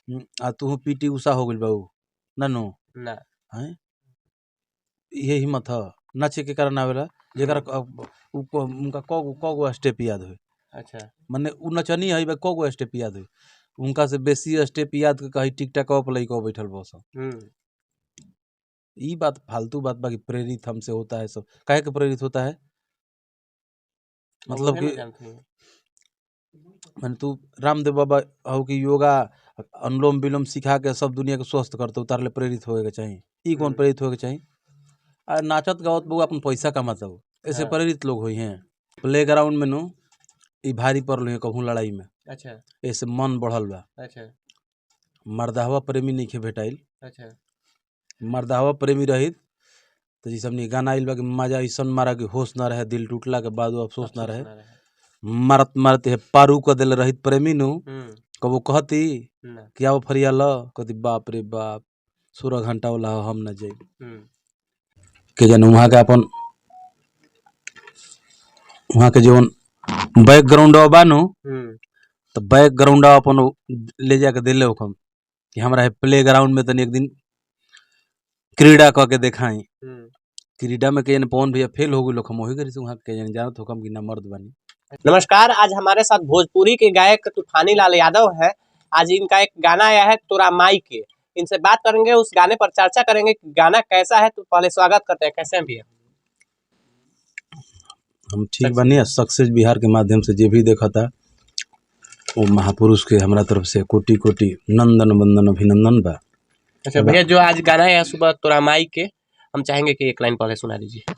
आ तू पीटी उषा हो गइल बाबू नानू ना हैं ये हिम्मत ह नाचे के कारण आवेला जेकरा उनका कगो स्टेप याद हो। अच्छा मने उ नचनी है कगो स्टेप याद हो उनका से बेसी स्टेप याद के कही टिकटॉक पर लइका बैठल बस। ई बात फालतू बात बाकी प्रेरित हमसे होता है सब काहे के प्रेरित होता है मतलब कि मैंने तू रामदेव बाबा हो कि योगा अनुलोम विलोम सिखा के सब दुनिया के स्वस्थ करते उतार ले प्रेरित होए के चाहिए ई कौन प्रेरित होए के चाहिए आ नाचत गावत बउआ अपन पैसा कमाता हो ऐसे प्रेरित लोग हुई हैं प्ले ग्राउंड में नु ई भारी पड़ल है कहूँ लड़ाई में। अच्छा ऐसे मन बढ़ल बा। अच्छा मर्दाहवा प्रेमी नहीं खे भेटाइल। अच्छा मर्दाहवा प्रेमी रहित तो जी सबने गाना आइल बा कि मजा ऐसा मारा कि होश ना रहे दिल टूटला के बाद अफसोस ना रहे मारत मारत है पारू क दिल रहित प्रेमी नु कबो कहती कि आओ फरिया ल कहती बाप रे बाप 16 घंटा वाला हम ना जाई के जन वहाँ के अपन वहाँ के जवन बैकग्राउंड बानू तो बैकग्राउंड अपन ले जाके दिले ओकम कि हमरा है प्ले ग्राउंड में तनी एक दिन क्रीड़ा क के देखाई क्रीड़ा में के पवन भैया फेल हो गए हम वही करी से वहाँ के जानत होकम कि ना मर्द बानी। नमस्कार, आज हमारे साथ भोजपुरी के गायक तूफानी लाल यादव है। आज इनका एक गाना आया है तोरा माई के, इनसे बात करेंगे, उस गाने पर चर्चा करेंगे कि गाना कैसा है। तो पहले स्वागत करते हैं, कैसे हैं भैया? हम ठीक बनी। सक्सेस बिहार के माध्यम से जे भी देखा था वो महापुरुष के हमारा तरफ से कोटि कोटि नंदन वंदन अभिनंदन बा। अच्छा भैया, जो आज गाना है सुबह तोरा माई के, हम चाहेंगे कि एक लाइन पहले सुना दीजिए।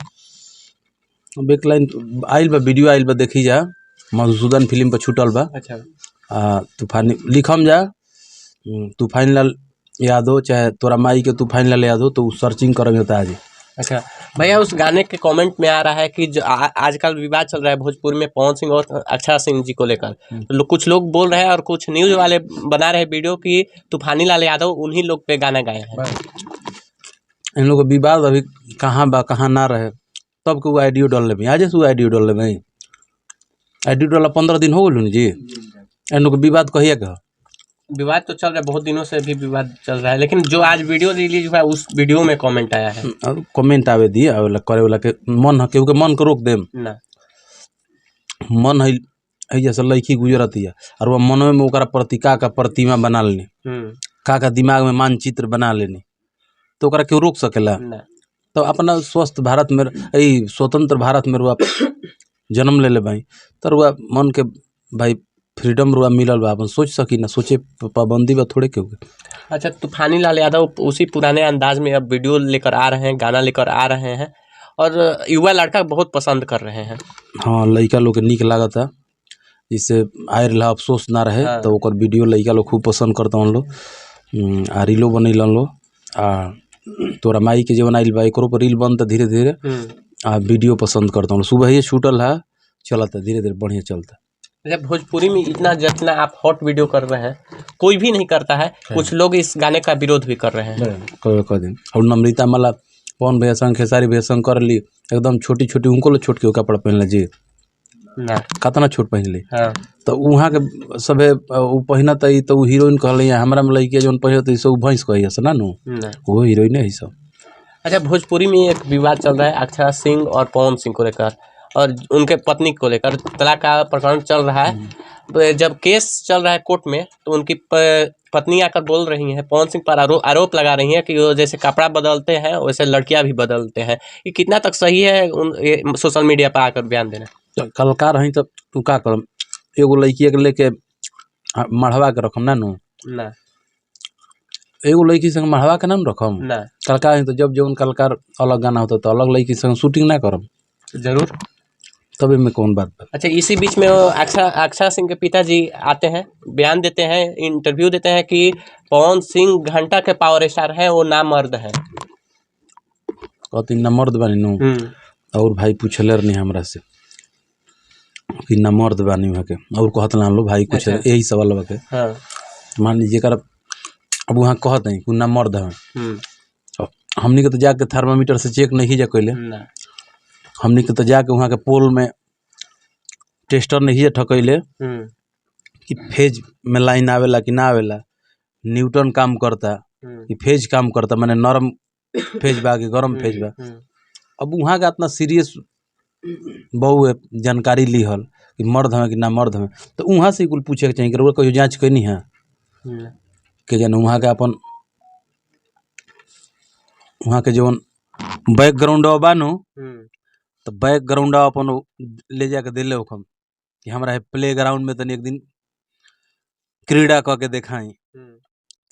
अब एक लाइन आइल बा, वीडियो आइल बा, देखी जा, मधुसूदन फिल्म पर छूटल बा। अच्छा तूफानी लिखम जा तूफानी लाल यादव चाहे तोरा माई के तूफानी लाल यादव तो सर्चिंग करम होता है जी। अच्छा भैया, उस गाने के कमेंट में आ रहा है कि जो आजकल विवाद चल रहा है भोजपुर में पवन सिंह और अक्षरा सिंह जी को लेकर, तो कुछ लोग बोल रहे हैं और कुछ न्यूज वाले बना रहे वीडियो कि तूफानी लाल यादव उन्हीं लोग पे गाना गाए हैं। इन लोग विवाद अभी कहाँ बा कहाँ ना रहे तब के वो आइडियो डाल ले आज से आइडियो डाल ले आइडियो डाला 15 दिन हो गए जी। इन लोग विवाद कहिए का विवाद तो चल रहा है, बहुत दिनों से भी विवाद चल रहा है, लेकिन जो आज वीडियो रिलीज हुआ है उस वीडियो में कमेंट आया है। कमेंट आवे दी आवेला करे वाला के मन है केहू के मन को रोक देम ना। मन है जैसे लड़की गुजरत है और वह मन में ओकरा प्रतिका का प्रतिमा बना लेनी का दिमाग में मानचित्र बना लेनी तो ओकरा केहू रोक सकेला ना। तो अपना स्वस्थ भारत में स्वतंत्र भारत में रुआ जन्म ले भाई तो रुआ मन के भाई फ्रीडम रुआ मिलल बा अपन सोच सकी ना सोचे पाबंदी बा थोड़े क्यों। अच्छा, तूफानी लाल यादव उसी पुराने अंदाज में अब वीडियो लेकर आ रहे हैं, गाना लेकर आ रहे हैं और युवा लड़का बहुत पसंद कर रहे हैं। हाँ, लड़का लोग के निक लागत है, जिससे आए रहा अफसोस ना रहे। हाँ। तो ओकर वीडियो लड़का लोग खूब पसंद करता लोग आ रीलो बनैलन लोग आ तोरा माई के जीवन आइल बा एकरो पर रील बनता धीरे धीरे आ वीडियो पसंद करता हूँ। सुबह ही छूटल है चलता धीरे धीरे बढ़िया चलता। भोजपुरी में इतना जितना आप हॉट वीडियो कर रहे हैं कोई भी नहीं करता है, कुछ लोग इस गाने का विरोध भी कर रहे हैं। कर दिन और नम्रता मला पवन भैया संग खेसारी भैया संग कर ली एकदम छोटी छोटी उनको लोग छोट के कपड़ा पहन जी ना कतना छोट पहन ली। हाँ। तो वहाँ के सबे पहना तो हीरोइन कहल हमारा में लड़की जो पहनत सब भैंस कही से ना वो हीरोइन है सब। अच्छा, भोजपुरी में एक विवाद चल रहा है अक्षरा सिंह और पवन सिंह को लेकर और उनके पत्नी को लेकर तलाक का प्रकरण चल रहा है। जब केस चल रहा है कोर्ट में तो उनकी पत्नी आकर बोल रही हैं, पवन सिंह पर आरोप लगा रही हैं कि वो जैसे कपड़ा बदलते हैं वैसे लड़कियां भी बदलते हैं। ये कितना तक सही है सोशल मीडिया पर आकर बयान देना? कलकार रही तब तू का करम एगो लड़की के लेके मढ़वा के रखम ना एगो लड़की संग मढ़वा के ना रखम ना कलकार है तो जब जब कलकार अलग गाना होता तो अलग लड़की संग शूटिंग ना करम जरूर, तभी में कौन बात। अच्छा, इसी बीच में अक्षरा सिंह के पिताजी आते हैं, बयान देते हैं, इंटरव्यू देते हैं कि पवन सिंह घंटा के पावर स्टार है, वो ना मर्द है। कहती ना मर्द बानी नु और भाई पूछले नहीं हमरा से कि ना मर्द बानी वहाँ के और कहत ना लो भाई कुछ यही सवाल बा के। हाँ। मान लीजिए कर अब वहाँ कहते हैं कि ना मर्द है हमनी के तो जाके थर्मामीटर से चेक नहीं जा कैले हमनी के तो जाके वहाँ के पोल में टेस्टर नहीं ठकैले कि फेज में लाइन आवेला कि ना आवेला न्यूटन काम करता कि फेज काम करता, मैंने नरम फेज बा कि गरम फेज बा। अब वहाँ का इतना सीरियस बहु जानकारी लिहल कि मर्द हमें कि ना मर्द हमें, तो वहाँ से कुल पूछे के चाहिए कि रउआ कहियो जाँच कैनी है कि जन वहाँ के अपन वहाँ के जवन बैकग्राउंड बा नु, तो बैकग्राउंड अपन ले जाके दिले ओखम कि हमरा प्ले ग्राउंड में तनी एक दिन क्रीड़ा क के देखाई।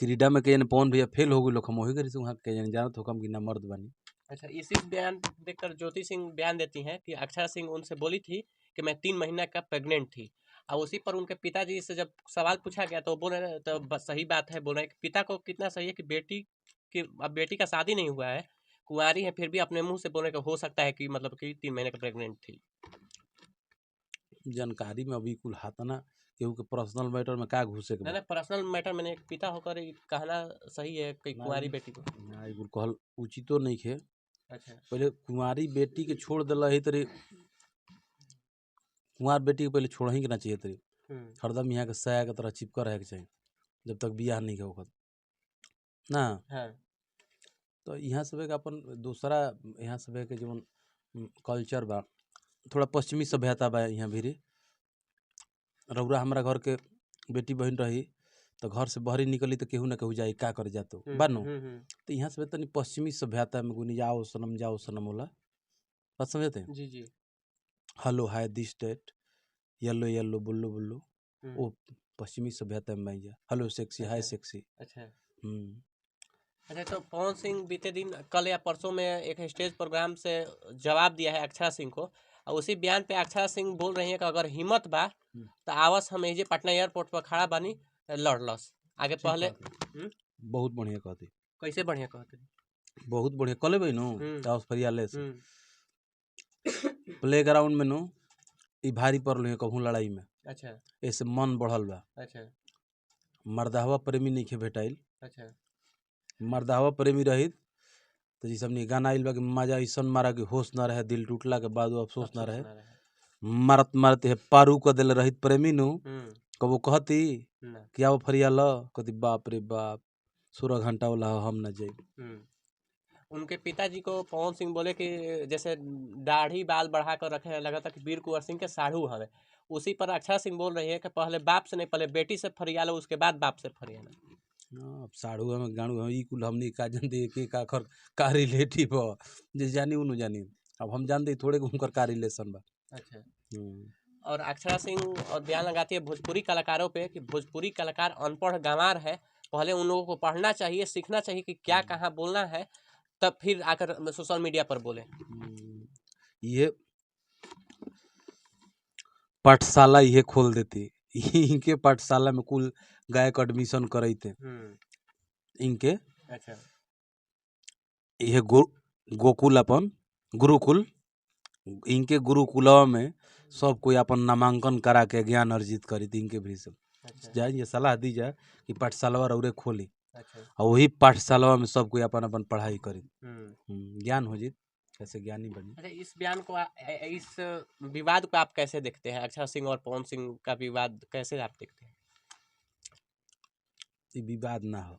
क्रीड़ा में के पवन भैया फेल हो गई लोग, हम वही करी से वहाँ के जानत होकम कि ना मर्द बानी। अच्छा, इसी बयान देखकर ज्योति सिंह बयान देती हैं कि अक्षरा सिंह उनसे बोली थी कि मैं 3 महीना का प्रेग्नेंट थी। और उसी पर उनके पिताजी से जब सवाल पूछा गया तो बोल रहे, तो सही बात है बोल रहे हैं कि पिता को कितना सही है कि अब बेटी का शादी नहीं हुआ है, कुंवारी है, फिर भी अपने मुंह से बोलने का हो सकता है कि मतलब कि 3 महीने का प्रेग्नेंट थी। जानकारी में अभी कुल हाथ ना केहू के पर्सनल मैटर में का घुसे के ना पर्सनल मैटर मैंने एक पिता होकर कहना सही है कि कुंवारी बेटी को ना कुल कहल उचितो नहीं खे। अच्छा, पहले कुंवारी बेटी के छोड़ दिला ही तरी, कुंवार बेटी के पहले छोड़ ही के ना चाहिए तरी, हरदम यहाँ के साया के तरह चिपका रहे के चाहिए जब तक बियाह नहीं के ना। हाँ। तो यहाँ सब के अपन दूसरा यहाँ सब के जो कल्चर बा थोड़ा पश्चिमी सभ्यता बा यहाँ भी। रउरा हमारा घर के बेटी बहन रही तो घर से बहरी निकली तो केहू ना केहू जाई का कर जातो बानो। तो यहाँ सब तनी पश्चिमी सभ्यता में गुनी जाओ सनम होला, बात समझते हैं जी जी। Hello hi this that yellow yellow blue blue, वो पश्चिमी सभ्यता में जा हेलो सेक्सी हाय सेक्सी। अच्छा। अच्छा, तो पवन सिंह बीते दिन कल या परसों में एक स्टेज प्रोग्राम से जवाब दिया है अक्षरा सिंह को, और उसी बयान पे अक्षरा सिंह बोल रही है कि अगर हिम्मत बा तो आवस हम एजे पटना एयरपोर्ट पर खड़ा बानी लड़लस आगे पहले। बहुत बढ़िया कहती, कैसे बढ़िया कहते, बहुत बढ़िया कले भाई नु ताउस फरियाले से प्ले ग्राउंड में नु ई भारी पड़ल है कहूँ लड़ाई में। अच्छा, ऐसे मन बढ़ल बा। अच्छा, मर्दाहवा प्रेमी नहीं खे भेटाइल। अच्छा, मर्दाहवा प्रेमी रहित तो जी सबने गाना आइल बा कि मजा ऐसा मारा कि होश ना रहे, दिल टूटला के बाद अफसोस ना रहे। मारत मारत है पारू को दिल रहित प्रेमी नु कबो कहती कि आओ फरियाल कहती बाप रे बाप 16 घंटा वाला हम ना जाए। उनके पिताजी को पवन सिंह बोले कि जैसे दाढ़ी बाल बढ़ा कर रखे लगा था कि वीर कुंवर सिंह के साढ़ू हवे। उसी पर अक्षरा सिंह बोल रही है कि पहले बाप से नहीं, पहले बेटी से फरियालो उसके बाद बाप से फरियालो। अब साढ़ू हमें गाड़ू हम ई कुल हमने का जानते के का खर का रिलेटिव हो जे जानी उनु जानी। अब हम जानते थोड़े उनकर का रिलेशन बा। अच्छा। और अक्षरा सिंह और बयान लगाती है भोजपुरी कलाकारों पे कि भोजपुरी कलाकार अनपढ़ गंवार है, पहले उन लोगों को पढ़ना चाहिए, सीखना चाहिए कि क्या कहाँ बोलना है, तब फिर आकर सोशल मीडिया पर बोले। ये पाठशाला ये खोल देती, इनके पाठशाला में कुल गायक एडमिशन करे थे इनके। अच्छा। ये गोकुल अपन गुरुकुल, इनके गुरुकुलवा में सब कोई अपन नामांकन करा के ज्ञान अर्जित करी थी इनके भी सब। अच्छा। जाए ये सलाह दी जाए कि पाठशाला रौरे खोली। अच्छा। और वही पाठशाला में सब कोई अपन अपन पढ़ाई करी, ज्ञान हो जी कैसे ज्ञानी बनी। अच्छा, इस बयान को इस विवाद को आप कैसे देखते हैं? अक्षरा सिंह और पवन सिंह का विवाद कैसे आप देखते हैं? ये विवाद ना हो,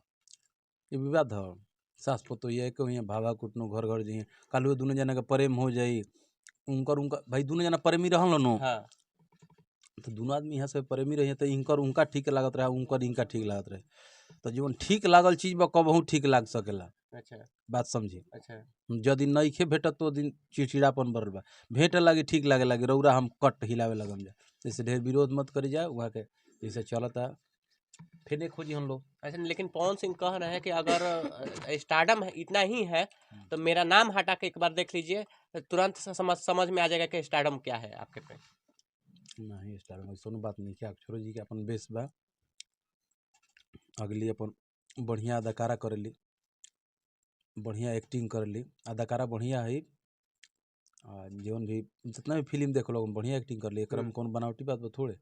ये विवाद हो सास पतो ये कि यहाँ भाभा कुटनो घर घर जाइए कल वो दोनों जना के प्रेम हो जाई उनकर भाई दोनों जना प्रेमी रहल नो। हाँ। तो दोनों आदमी यहाँ से प्रेमी रही तो इनकर उनका ठीक लागत रहे, उनकर इनका ठीक लागत रहे। तो जीवन ठीक लागल चीज बा कबहू ठीक लाग सकेला। अच्छा, बात समझी। अच्छा, यदि नइखे भेटत तो दिन चिड़चिड़ापन बढ़ल बा, भेटे लागी ठीक लागे लागी रौरा हम कट हिलावे लगम जा, जैसे ढेर विरोध मत करी जाए वहाँ के जैसे चलता फिर नहीं खोजी हम लोग। अच्छा, लेकिन पवन सिंह कह रहे हैं कि अगर स्टारडम इतना ही है तो मेरा नाम हटा के एक बार देख लीजिए, तुरंत समझ में आ जाएगा कि स्टारडम क्या है आपके पे। नहीं स्टारडम ऐसा बात नहीं क्या, अक्षरो जी के अपन बेस बा, अगली अपन बढ़िया अदाकारा करेली, बढ़िया एक्टिंग करेली, अदाकारा बढ़िया है। जीवन भी जितना भी फिल्म देख लो बढ़िया एक्टिंग कर ली, क्रम कौन बनावटी बात थोड़े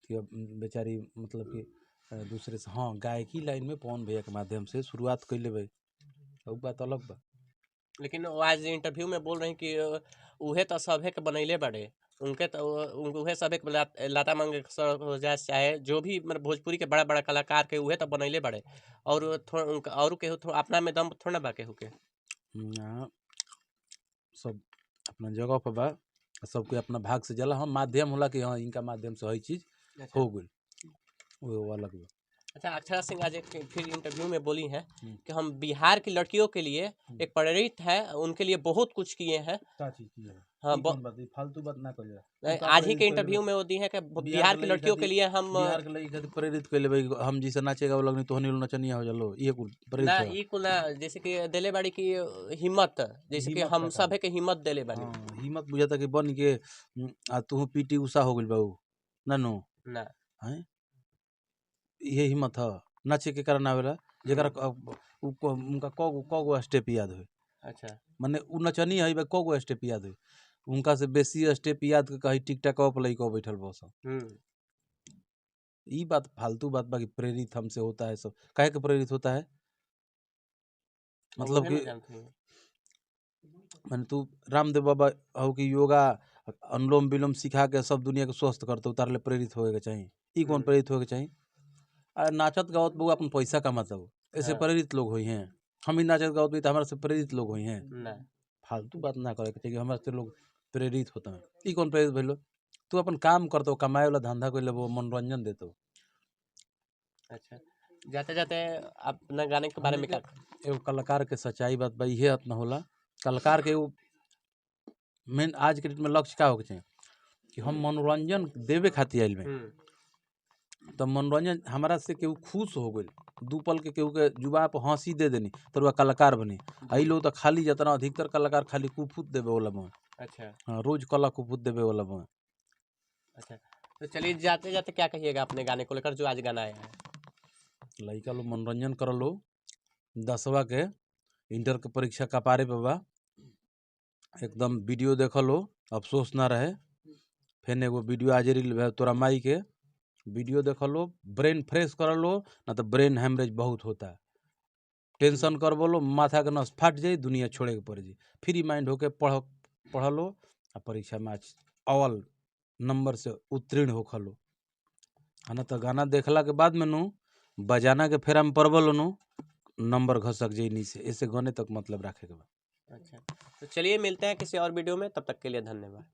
कि बेचारी मतलब कि दूसरे से। हाँ, गायकी लाइन में पवन भैया के माध्यम से शुरुआत कर ले भाई, वो बात अलग बा। लेकिन आज इंटरव्यू में बोल रहे हैं कि उहे तो सभे के बनैले बड़े, उनके तो उहे सब एक लता मंगेशकर हो जाए, चाहे जो भी मतलब भोजपुरी के बड़ा बड़ा कलाकार के उहे तो बनैले बड़े, और थोड़ा उनका और के थोड़ा अपना में दम थोड़ा बा केहू के। ना, सब अपना जगह पर बा, सबके अपना भाग से जला। हम माध्यम होला कि हाँ इनका माध्यम से हई चीज हो गई, वो अलग बा। अच्छा, अक्षरा सिंह आज एक फिर इंटरव्यू में बोली हैं कि हम बिहार की लड़कियों के लिए एक प्रेरित है, उनके लिए बहुत कुछ किए हैं। हाँ, फालतू बात ना कर। आज ही के इंटरव्यू में वो दी है कि बिहार की लड़कियों के लिए हम बिहार के लड़की खातिर प्रेरित कर लेबै, हम जैसे नाचेगा वो लगनी तो हनी नचनिया हो जालो, ये कुल प्रेरित ना, है। ई कुल ना, जैसे कि देले बाड़ी की हिम्मत, जैसे कि हम सब है के हिम्मत देले बाड़ी। हाँ, हिम्मत बुझाता कि बन के आ तू पीटी उषा हो गइल बाबू नानो ना, हैं, ये हिम्मत है नाचे के कारण आवेला जेकरा उनका कगो स्टेप याद हो। अच्छा, माने उ नचनी है कगो स्टेप याद हो, उनका से बेसी स्टेप याद के कहीं टिकटॉक पर लइको बैठल बस। ये बात फालतू बात बाकी प्रेरित हमसे होता है सब, काहे के प्रेरित होता है मतलब कि मैंने तू रामदेव बाबा हो कि योगा अनुलोम विलोम सिखा के सब दुनिया के स्वस्थ करते उतार ले प्रेरित होए के चाहिए। ई कौन प्रेरित होए के चाहिए? नाचत गावत बउआ अपन पैसा कमाता हो, ऐसे प्रेरित लोग हुई हैं। हम ही नाचत गावत भी तो हमारे से प्रेरित लोग हुई हैं। फालतू बात ना करे के चाहिए, हमारे से लोग प्रेरित होता है। ई कौन प्रेरित भइलो? तू अपन काम करतो, कमाए वाला धंधा कोई लेबो, मनोरंजन देतो। अच्छा, जाते जाते अपना गाने के बारे में क्या? एगो कलाकार के सच्चाई बात बा इहे अपना होला। कलाकार के एगो मेन आज के डेट में लक्ष्य का होके चाहिए कि हम मनोरंजन देवे खातिर आइल में, तो मनोरंजन हमारा से केहू खुश हो गई, दू पल के केहू के जुबा पर हंसी दे देनी तो वह कलाकार बनी। आई लोग तो खाली जितना अधिकतर कलाकार खाली कुफुत देवे वाला बा। अच्छा, हाँ, रोज कला कुफुत देवे वाला बा। अच्छा, तो चलिए जाते जाते क्या कहिएगा अपने गाने को लेकर जो आज गाना आया है? लड़का लोग मनोरंजन कर लो, 10वा के इंटर के परीक्षा कपारे पे बा, एकदम वीडियो देख लो, अफसोस ना रहे। फिर एगो वीडियो आज रील तोरा माई के वीडियो देख लो, ब्रेन फ्रेश कर लो, ना तो ब्रेन हेमरेज बहुत होता है। टेंशन कर बोलो, माथा के नस फाट जाए, दुनिया छोड़े के पड़ जाए। फ्री माइंड होके पढ़ लो, आ परीक्षा में अव्वल नंबर से उत्तीर्ण हो खलो। है ना, तो गाना देखला के बाद में नु बजाना के फेरा में पड़बल नु नंबर घसक जाए नीचे, ऐसे गाने तक मतलब रखे के बाद। अच्छा, तो चलिए मिलते हैं किसी और वीडियो में, तब तक के लिए धन्यवाद।